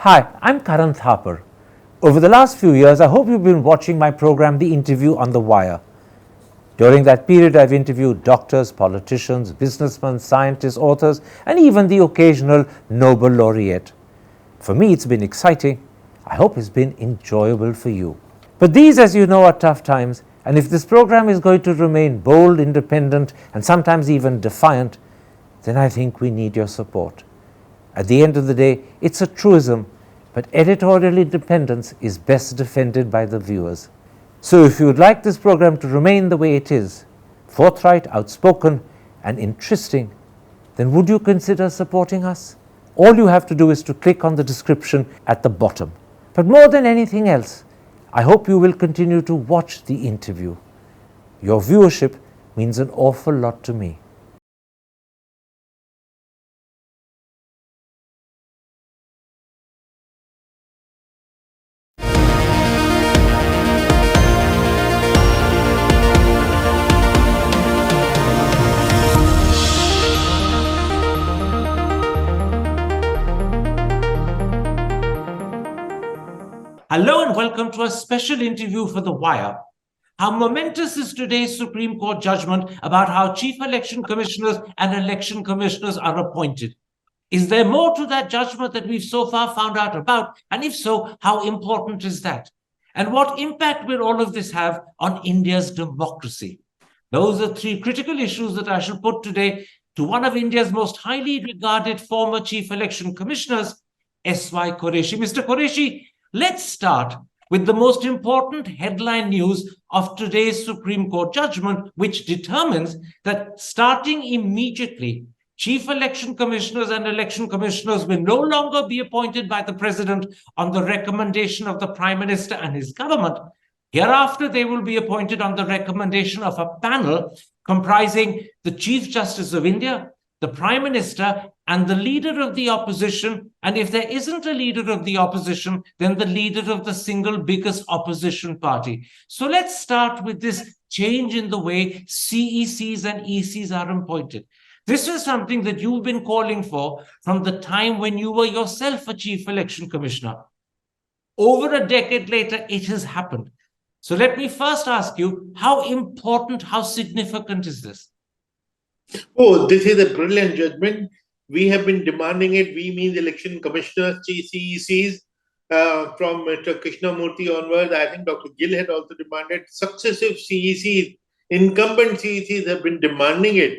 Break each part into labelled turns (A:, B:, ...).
A: Hi, I'm Karan Thapar. Over the last few years, I hope you've been watching my program, The Interview on the Wire. During that period, I've interviewed doctors, politicians, businessmen, scientists, authors, and even the occasional Nobel laureate. For me, it's been exciting. I hope it's been enjoyable for you. But these, as you know, are tough times, and if this program is going to remain bold, independent, and sometimes even defiant, then I think we need your support. At the end of the day, it's a truism, but editorial independence is best defended by the viewers. So if you would like this program to remain the way it is, forthright, outspoken, and interesting, then would you consider supporting us? All you have to do is to click on the description at the bottom. But more than anything else, I hope you will continue to watch the interview. Your viewership means an awful lot to me. Hello and welcome to a special interview for The Wire. How momentous is today's Supreme Court judgment about how chief election commissioners and election commissioners are appointed? Is there more to that judgment that we've so far found out about? And if so, how important is that? And what impact will all of this have on India's democracy? Those are three critical issues that I shall put today to one of India's most highly regarded former chief election commissioners, S.Y. Quraishi. Mr. Quraishi, let's start with the most important headline news of today's Supreme Court judgment, which determines that starting immediately, chief election commissioners and election commissioners will no longer be appointed by the president on the recommendation of the prime minister and his government. Hereafter, they will be appointed on the recommendation of a panel comprising the Chief Justice of India, the Prime Minister, and the leader of the opposition. And if there isn't a leader of the opposition, then the leader of the single biggest opposition party. So let's start with this change in the way CECs and ECs are appointed. This is something that you've been calling for from the time when you were yourself a chief election commissioner. Over a decade later, it has happened. So let me first ask you, how important, how significant is this?
B: Oh, this is a brilliant judgment. We have been demanding it. We mean the election commissioners, CECs, from Mr. Krishnamurti onwards. I think Dr. Gill had also demanded. Successive CECs, incumbent CECs have been demanding it.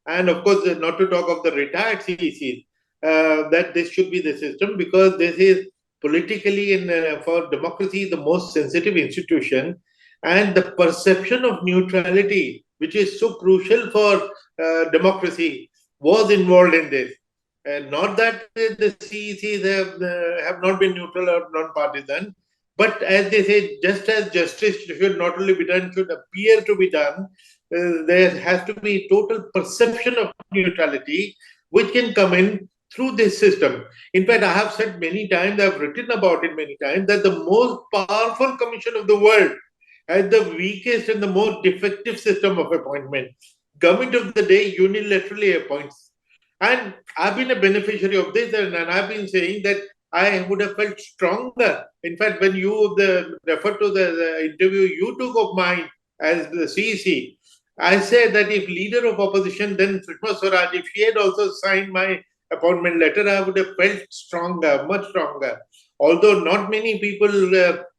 B: And of course, not to talk of the retired CECs, that this should be the system, because this is politically and for democracy the most sensitive institution. And the perception of neutrality, which is so crucial for democracy, was involved in this. And not that the CECs have not been neutral or non-partisan, but as they say, just as justice should not only be done, should appear to be done, there has to be total perception of neutrality, which can come in through this system. In fact, I have said many times, I've written about it many times, that the most powerful commission of the world has the weakest and the most defective system of appointment. Government of the day unilaterally appoints. And I've been a beneficiary of this, and I've been saying that I would have felt stronger. In fact, when you refer to the interview you took of mine as the CEC, I said that if leader of opposition, then Sushma Swaraj, if she had also signed my appointment letter, I would have felt stronger, much stronger. Although not many people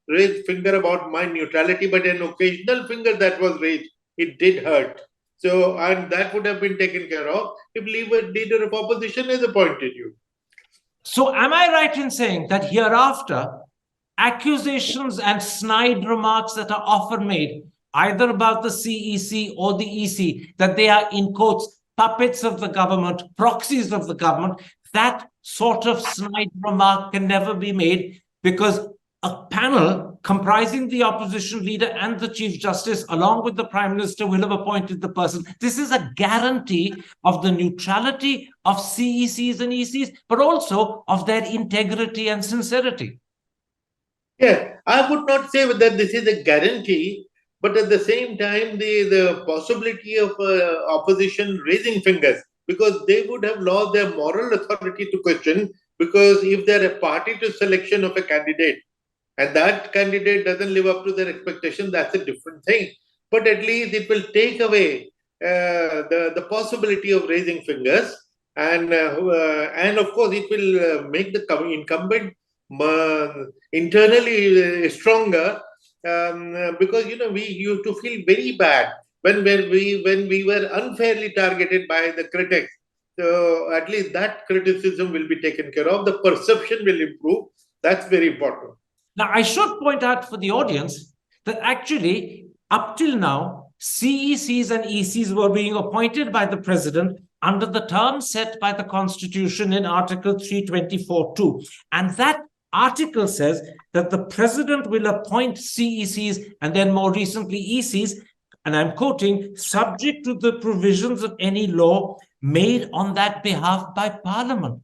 B: raised finger about my neutrality, but an occasional finger that was raised, it did hurt. So, and that would have been taken care of if leader of opposition has appointed you.
A: So, am I right in saying that hereafter, accusations and snide remarks that are often made, either about the CEC or the EC, that they are, in quotes, puppets of the government, proxies of the government, that sort of snide remark can never be made, because a panel comprising the opposition leader and the Chief Justice, along with the Prime Minister, will have appointed the person. This is a guarantee of the neutrality of CECs and ECs, but also of their integrity and sincerity.
B: Yeah, I would not say that this is a guarantee, but at the same time, the possibility of opposition raising fingers, because they would have lost their moral authority to question because if they're a party to selection of a candidate and that candidate doesn't live up to their expectation, that's a different thing. But at least it will take away the possibility of raising fingers, and of course it will make the incumbent internally stronger, because we used to feel very bad when we were unfairly targeted by the critics. So at least that criticism will be taken care of. The perception will improve. That's very important.
A: Now, I should point out for the audience that actually, up till now, CECs and ECs were being appointed by the president under the terms set by the Constitution in Article 324(2). And that article says that the president will appoint CECs and then more recently ECs, and I'm quoting, subject to the provisions of any law made on that behalf by Parliament.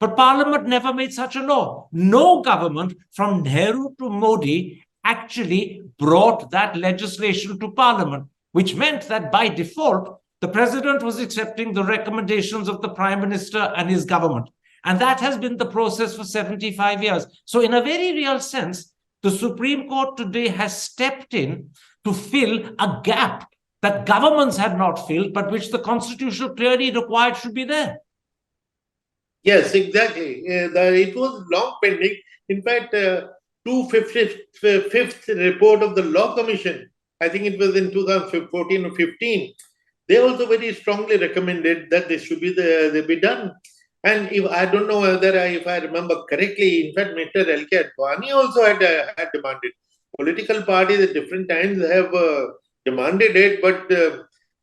A: But Parliament never made such a law. No government from Nehru to Modi actually brought that legislation to Parliament, which meant that by default, the president was accepting the recommendations of the prime minister and his government. And that has been the process for 75 years. So in a very real sense, the Supreme Court today has stepped in to fill a gap that governments had not filled, but which the Constitution clearly required should be there.
B: Yes, exactly. It was long pending. In fact, 255th report of the Law Commission, I think it was in 2014 or 15, they also very strongly recommended that this should be done. And if I don't know whether if I remember correctly, in fact, Mr. L.K. Advani also had demanded. Political parties at different times have demanded it, but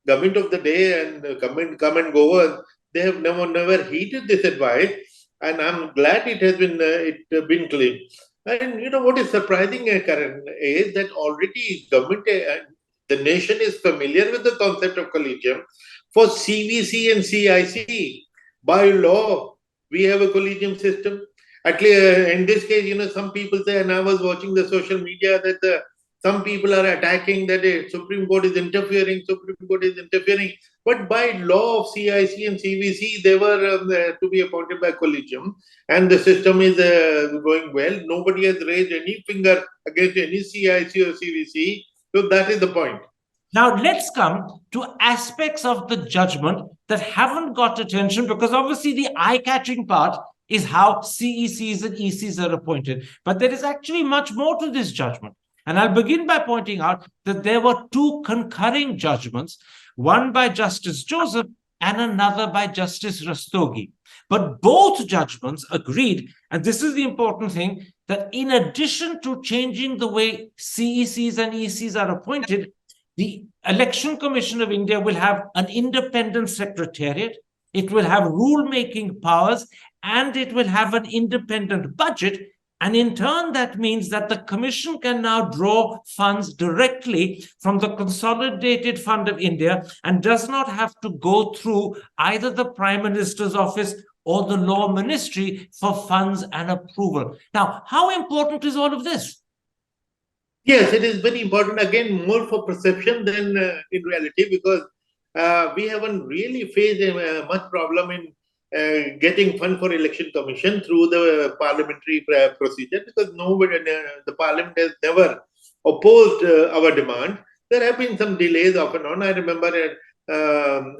B: government of the day and come and go. They have never heeded this advice, and I'm glad it has been claimed. And what is surprising, Karan, is that already government, the nation is familiar with the concept of collegium. For CVC and CIC, by law, we have a collegium system. At least in this case, some people say, and I was watching the social media, that some people are attacking that the Supreme Court is interfering. But by law of CIC and CVC, they were to be appointed by collegium, and the system is going well. Nobody has raised any finger against any CIC or CVC. So that is the point.
A: Now, let's come to aspects of the judgment that haven't got attention, because obviously the eye-catching part is how CECs and ECs are appointed. But there is actually much more to this judgment. And I'll begin by pointing out that there were two concurring judgments, one by Justice Joseph and another by Justice Rastogi. But both judgments agreed, and this is the important thing, that in addition to changing the way CECs and ECs are appointed, the Election Commission of India will have an independent secretariat, it will have rule-making powers, and it will have an independent budget. And in turn, that means that the Commission can now draw funds directly from the Consolidated Fund of India and does not have to go through either the Prime Minister's office or the Law Ministry for funds and approval. Now, how important is all of this?
B: Yes, it is very important. Again, more for perception than in reality, because we haven't really faced much problem in getting fund for election commission through the parliamentary procedure, because nobody, the parliament has never opposed our demand. There have been some delays off and on. I remember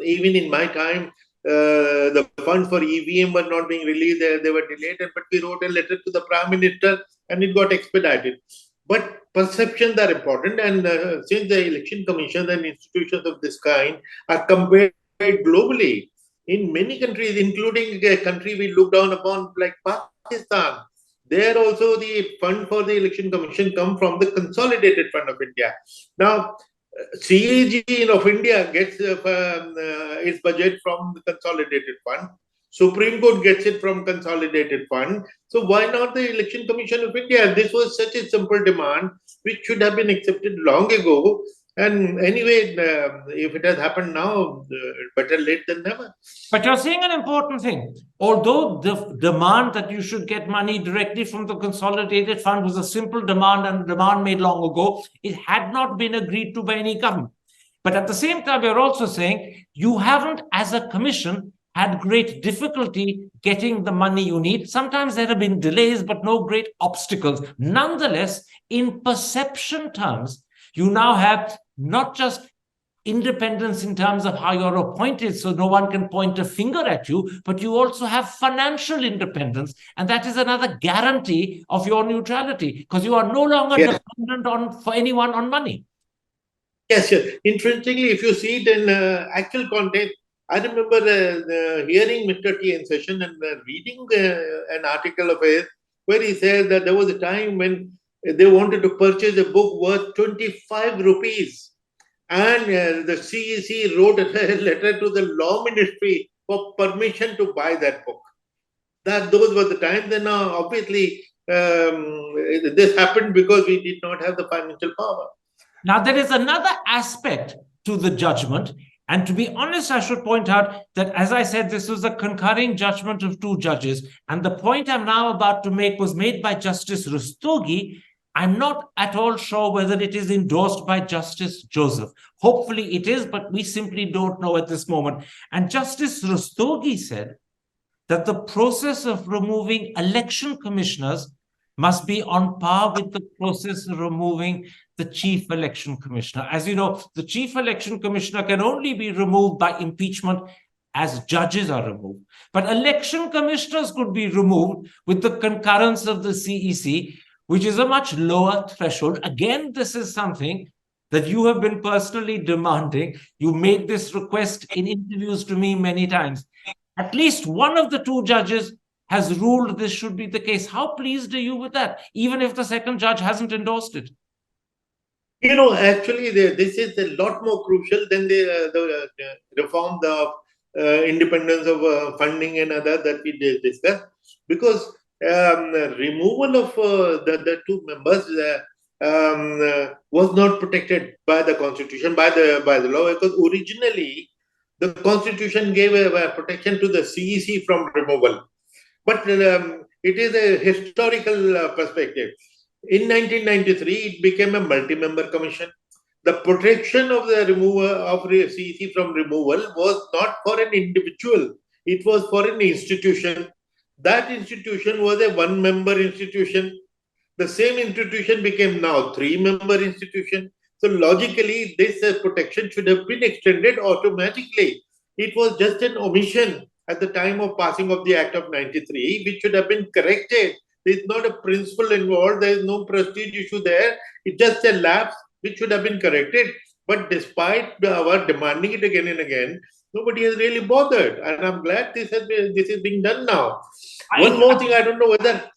B: even in my time, the funds for EVM were not being released. They were delayed, but we wrote a letter to the Prime Minister and it got expedited. But perceptions are important, and since the election commissions and institutions of this kind are compared globally, in many countries, including a country we look down upon like Pakistan, there also the fund for the election commission come from the Consolidated Fund of India. Now, CAG of India gets its budget from the Consolidated Fund. Supreme Court gets it from Consolidated Fund. So why not the Election Commission of India? This was such a simple demand which should have been accepted long ago. And anyway, if it has happened now, better late than never.
A: But you're saying an important thing. Although the demand that you should get money directly from the Consolidated Fund was a simple demand and a demand made long ago, it had not been agreed to by any government. But at the same time, you're also saying you haven't, as a commission, had great difficulty getting the money you need. Sometimes there have been delays, but no great obstacles. Nonetheless, in perception terms, you now have not just independence in terms of how you're appointed, so no one can point a finger at you, but you also have financial independence. And that is another guarantee of your neutrality, because you are no longer dependent for anyone on money.
B: Yes, sir. Interestingly, if you see it in actual context, I remember hearing Mr. T in session and reading an article of his where he said that there was a time when they wanted to purchase a book worth 25 rupees. And the CEC wrote a letter to the law ministry for permission to buy that book. Those were the times. And now, obviously, this happened because we did not have the financial power.
A: Now, there is another aspect to the judgment. And to be honest, I should point out that, as I said, this was a concurring judgment of two judges. And the point I'm now about to make was made by Justice Rastogi. I'm not at all sure whether it is endorsed by Justice Joseph. Hopefully it is, but we simply don't know at this moment. And Justice Rastogi said that the process of removing election commissioners must be on par with the process of removing the chief election commissioner. As you know, the chief election commissioner can only be removed by impeachment as judges are removed. But election commissioners could be removed with the concurrence of the CEC, which is a much lower threshold. Again, this is something that you have been personally demanding. You made this request in interviews to me many times. At least one of the two judges has ruled this should be the case. How pleased are you with that, even if the second judge hasn't endorsed it?
B: Actually, this is a lot more crucial than the reform of independence of funding and other that we discussed, because removal of the two members was not protected by the constitution, by the law, because originally the constitution gave a protection to the CEC from removal. But it is a historical perspective. In 1993, it became a multi-member commission. The protection of the removal of CEC from removal was not for an individual. It was for an institution. That institution was a one-member institution. The same institution became now three-member institution. So logically, this protection should have been extended automatically. It was just an omission at the time of passing of the Act of 93, which should have been corrected. There is not a principle involved. There is no prestige issue there. It's just a lapse which should have been corrected. But despite our demanding it again and again, nobody has really bothered. And I'm glad this is being done now. One more thing, I don't know whether...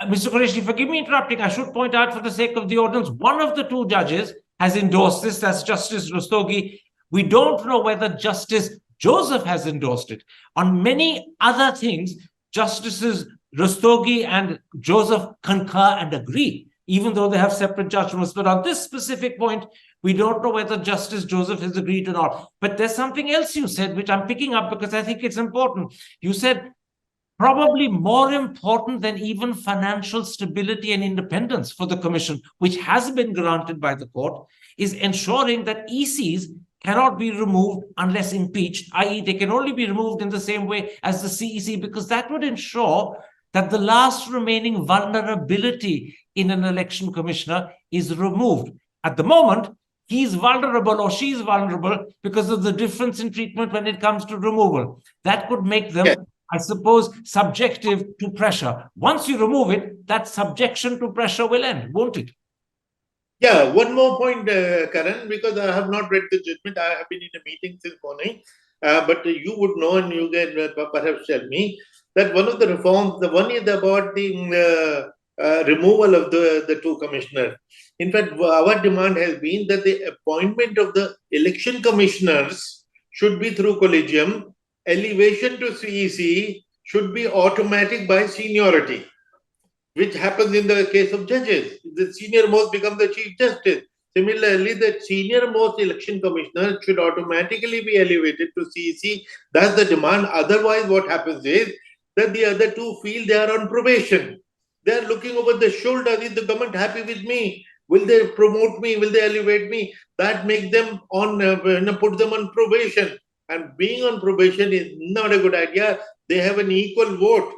A: Mr. Quraishi, forgive me interrupting. I should point out for the sake of the audience, one of the two judges has endorsed this. That's Justice Rastogi. We don't know whether Justice Joseph has endorsed it. On many other things, Justices Rastogi and Joseph concur and agree, even though they have separate judgments. But on this specific point, we don't know whether Justice Joseph has agreed or not. But there's something else you said, which I'm picking up because I think it's important. You said probably more important than even financial stability and independence for the commission, which has been granted by the court, is ensuring that ECs cannot be removed unless impeached, i.e. they can only be removed in the same way as the CEC, because that would ensure that the last remaining vulnerability in an election commissioner is removed. At the moment, he's vulnerable or she's vulnerable because of the difference in treatment when it comes to removal. That could make them, I suppose, subjective to pressure. Once you remove it, that subjection to pressure will end, won't it?
B: Yeah, one more point, Karan, because I have not read the judgment. I have been in a meeting since morning, but you would know and you can perhaps tell me that one of the reforms, the one is about the removal of the two commissioners. In fact, our demand has been that the appointment of the election commissioners should be through collegium. Elevation to CEC should be automatic by seniority, which happens in the case of judges. The senior most becomes the Chief Justice. Similarly, the senior most election commissioner should automatically be elevated to CEC. That's the demand. Otherwise, what happens is that the other two feel they are on probation. They are looking over the shoulder. Is the government happy with me? Will they promote me? Will they elevate me? That makes them put them on probation. and being on probation is not a good idea. They have an equal vote.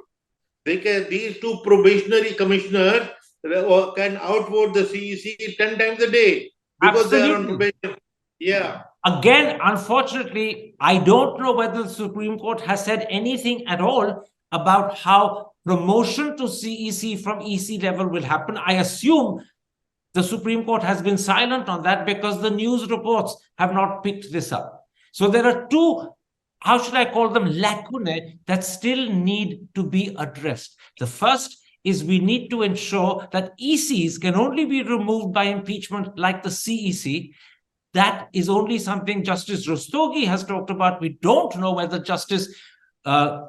B: These two probationary commissioners can outvote the CEC 10 times a day because they are on
A: Absolutely.
B: probation. Yeah.
A: Again, unfortunately, I don't know whether the Supreme Court has said anything at all about how promotion to CEC from EC level will happen. I assume the Supreme Court has been silent on that because the news reports have not picked this up. So there are two, how should I call them, lacunae that still need to be addressed. The first is we need to ensure that ECs can only be removed by impeachment like the CEC. That is only something Justice Rastogi has talked about. We don't know whether Justice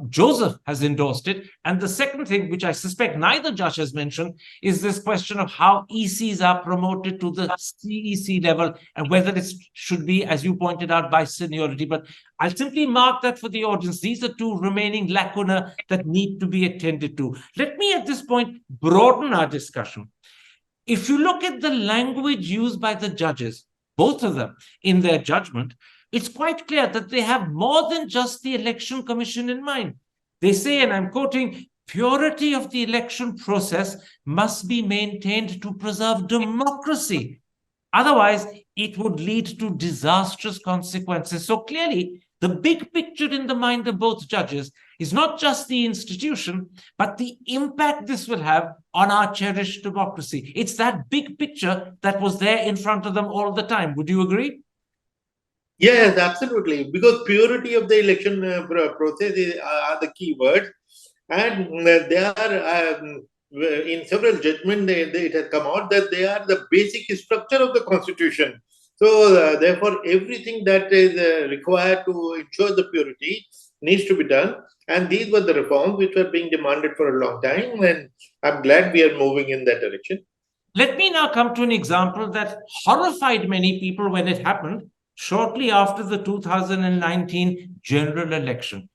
A: Joseph has endorsed it. And the second thing, which I suspect neither judge has mentioned, is this question of how ECs are promoted to the CEC level and whether it should be, as you pointed out, by seniority. But I'll simply mark that for the audience. These are two remaining lacuna that need to be attended to. Let me at this point broaden our discussion. If you look at the language used by the judges, both of them, in their judgment, it's quite clear that they have more than just the Election Commission in mind. They say, and I'm quoting, purity of the election process must be maintained to preserve democracy. Otherwise, it would lead to disastrous consequences. So clearly, the big picture in the mind of both judges is not just the institution, but the impact this will have on our cherished democracy. It's that big picture that was there in front of them all the time. Would you agree?
B: Yes, absolutely. Because purity of the election process are the key words, and they are in several judgments. It has come out that they are the basic structure of the constitution. So, therefore, everything that is required to ensure the purity needs to be done. And these were the reforms which were being demanded for a long time, and I'm glad we are moving in that direction.
A: Let me now come to an example that horrified many people when it happened shortly after the 2019 general election.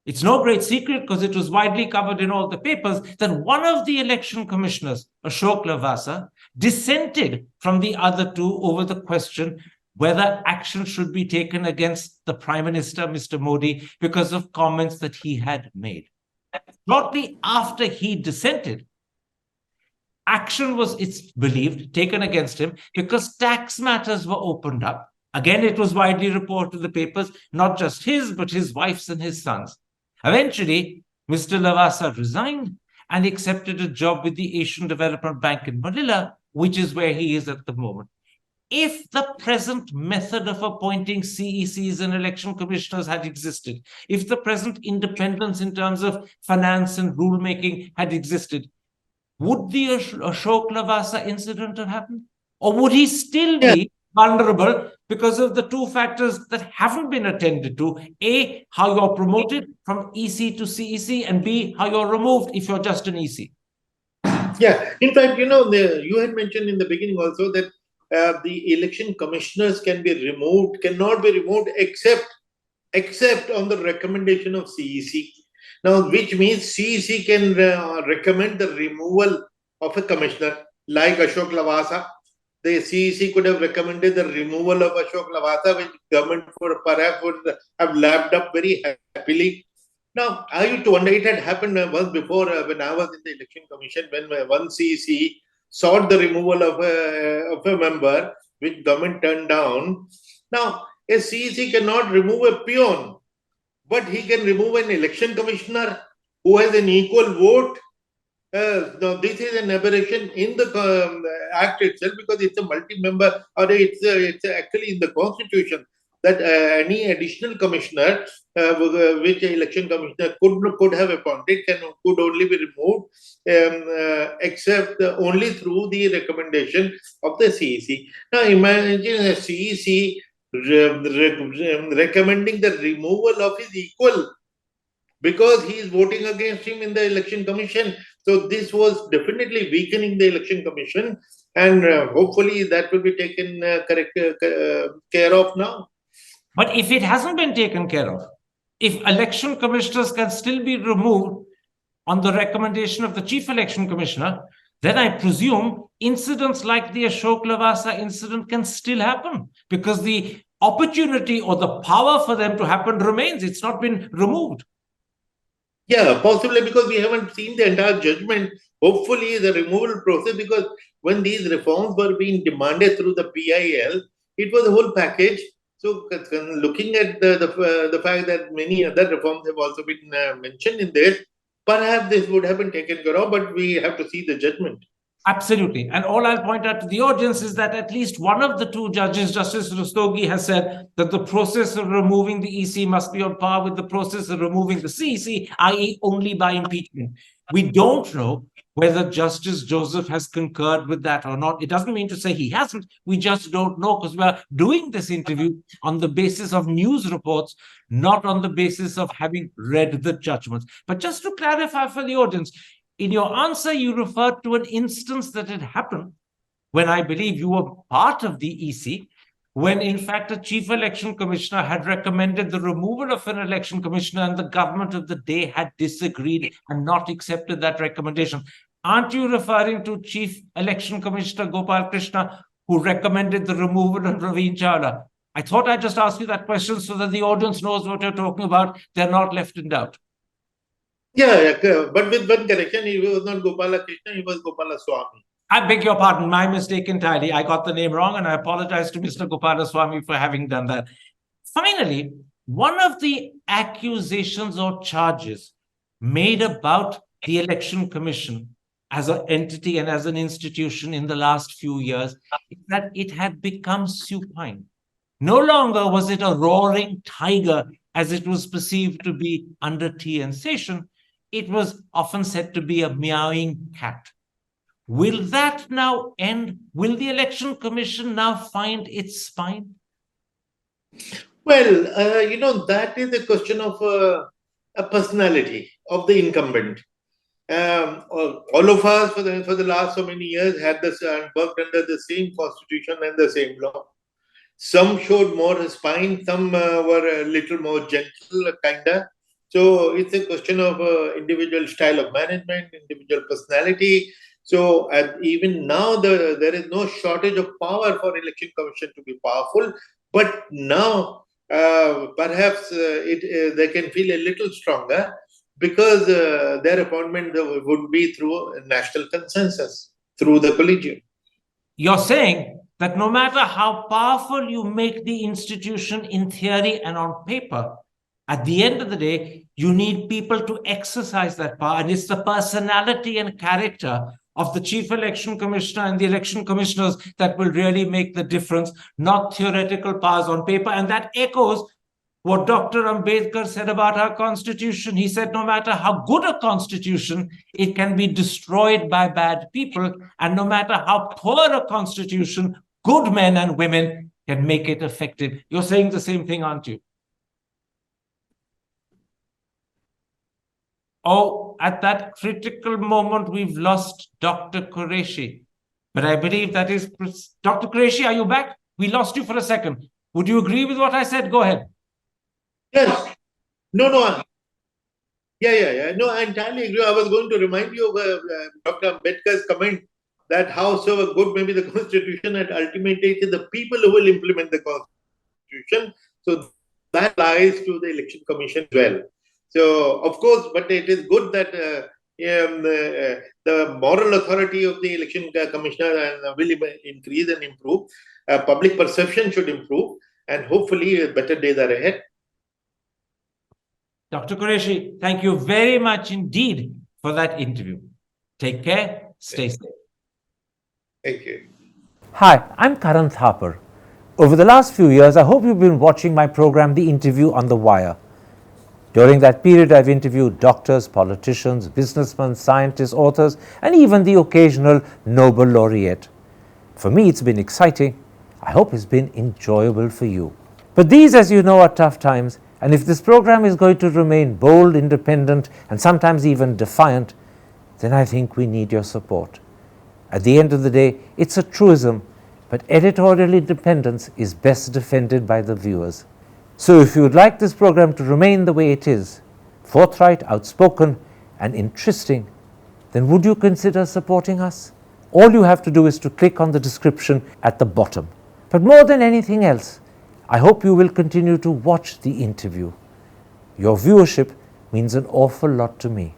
A: It's no great secret because it was widely covered in all the papers that one of the election commissioners, Ashok Lavasa, dissented from the other two over the question whether action should be taken against the Prime Minister, Mr. Modi, because of comments that he had made. Shortly after he dissented, action was, it's believed, taken against him because tax matters were opened up. Again, it was widely reported in the papers, not just his, but his wife's and his son's. Eventually, Mr. Lavasa resigned and accepted a job with the Asian Development Bank in Manila, which is where he is at the moment. If the present method of appointing CECs and election commissioners had existed, if the present independence in terms of finance and rulemaking had existed, would the Ashok Lavasa incident have happened? Or would he still be vulnerable because of the two factors that haven't been attended to? A, how you're promoted from EC to CEC, and B, how you're removed if you're just an EC.
B: Yeah, in fact, you had mentioned in the beginning also that the election commissioners cannot be removed except on the recommendation of CEC. Now, which means CEC can recommend the removal of a commissioner like Ashok Lavasa. The CEC could have recommended the removal of Ashok Lavasa, which government perhaps would have lapped up very happily. Now, I used to wonder, it had happened once before when I was in the election commission, when one CEC sought the removal of a member, which government turned down. Now, a CEC cannot remove a peon, but he can remove an election commissioner who has an equal vote. Now, this is an aberration in the Act itself because it's a multi-member, or it's actually in the Constitution that any additional commissioner which an election commissioner could have appointed could only be removed except only through the recommendation of the CEC. Now, imagine a CEC recommending the removal of his equal because he is voting against him in the election commission. So this was definitely weakening the election commission, and hopefully that will be taken care of now.
A: But if it hasn't been taken care of, if election commissioners can still be removed on the recommendation of the chief election commissioner, then I presume incidents like the Ashok Lavasa incident can still happen because the opportunity or the power for them to happen remains. It's not been removed.
B: Yeah, possibly because we haven't seen the entire judgment. Hopefully, the removal process, because when these reforms were being demanded through the PIL, it was a whole package. So, looking at the fact that many other reforms have also been mentioned in this, perhaps this would have been taken care of, but we have to see the judgment.
A: Absolutely. And all I'll point out to the audience is that at least one of the two judges, Justice Rastogi, has said that the process of removing the EC must be on par with the process of removing the CEC, i.e., only by impeachment. We don't know whether Justice Joseph has concurred with that or not. It doesn't mean to say he hasn't. We just don't know because we're doing this interview on the basis of news reports, not on the basis of having read the judgments. But just to clarify for the audience, in your answer, you referred to an instance that had happened when I believe you were part of the EC, when in fact a chief election commissioner had recommended the removal of an election commissioner and the government of the day had disagreed and not accepted that recommendation. Aren't you referring to Chief Election Commissioner Gopal Krishna, who recommended the removal of Raveen Chawla? I thought I'd just ask you that question so that the audience knows what you're talking about. They're not left in doubt.
B: Yeah, but with one correction, he was not Gopala Krishna, he was Gopala Swami.
A: I beg your pardon, my mistake entirely. I got the name wrong, and I apologize to Mr. Gopalaswamy for having done that. Finally, one of the accusations or charges made about the Election Commission as an entity and as an institution in the last few years is that it had become supine. No longer was it a roaring tiger as it was perceived to be under T.N. Session. It was often said to be a meowing cat. Will that now end? Will the Election Commission now find its spine?
B: Well, that is a question of a personality of the incumbent. All of us for the last so many years had this worked under the same constitution and the same law. Some showed more spine, some were a little more gentle, kinda. So it's a question of individual style of management, individual personality. So even now, there is no shortage of power for Election Commission to be powerful. But now, perhaps they can feel a little stronger because their appointment would be through a national consensus, through the collegium.
A: You're saying that no matter how powerful you make the institution in theory and on paper, at the end of the day, you need people to exercise that power. And it's the personality and character of the Chief Election Commissioner and the election commissioners that will really make the difference, not theoretical powers on paper. And that echoes what Dr. Ambedkar said about our constitution. He said, no matter how good a constitution, it can be destroyed by bad people. And no matter how poor a constitution, good men and women can make it effective. You're saying the same thing, aren't you? Oh, at that critical moment, we've lost Dr. Quraishi. But I believe that is... Dr. Quraishi, are you back? We lost you for a second. Would you agree with what I said? Go ahead.
B: Yes. No. Yeah. No, I entirely agree. I was going to remind you of Dr. Ambedkar's comment that howsoever good may be the constitution, and ultimately it is the people who will implement the constitution. So that lies to the election commission as well. So, of course, but it is good that the moral authority of the election commissioner will increase and improve. Public perception should improve, and hopefully better days are ahead.
A: Dr. Quraishi, thank you very much indeed for that interview. Take care. Stay safe.
B: Thank you.
A: Hi, I'm Karan Thapar. Over the last few years, I hope you've been watching my program, The Interview on the Wire. During that period, I've interviewed doctors, politicians, businessmen, scientists, authors, and even the occasional Nobel laureate. For me, it's been exciting. I hope it's been enjoyable for you. But these, as you know, are tough times, and if this program is going to remain bold, independent, and sometimes even defiant, then I think we need your support. At the end of the day, it's a truism, but editorial independence is best defended by the viewers. So if you would like this program to remain the way it is, forthright, outspoken, and interesting, then would you consider supporting us? All you have to do is to click on the description at the bottom. But more than anything else, I hope you will continue to watch the interview. Your viewership means an awful lot to me.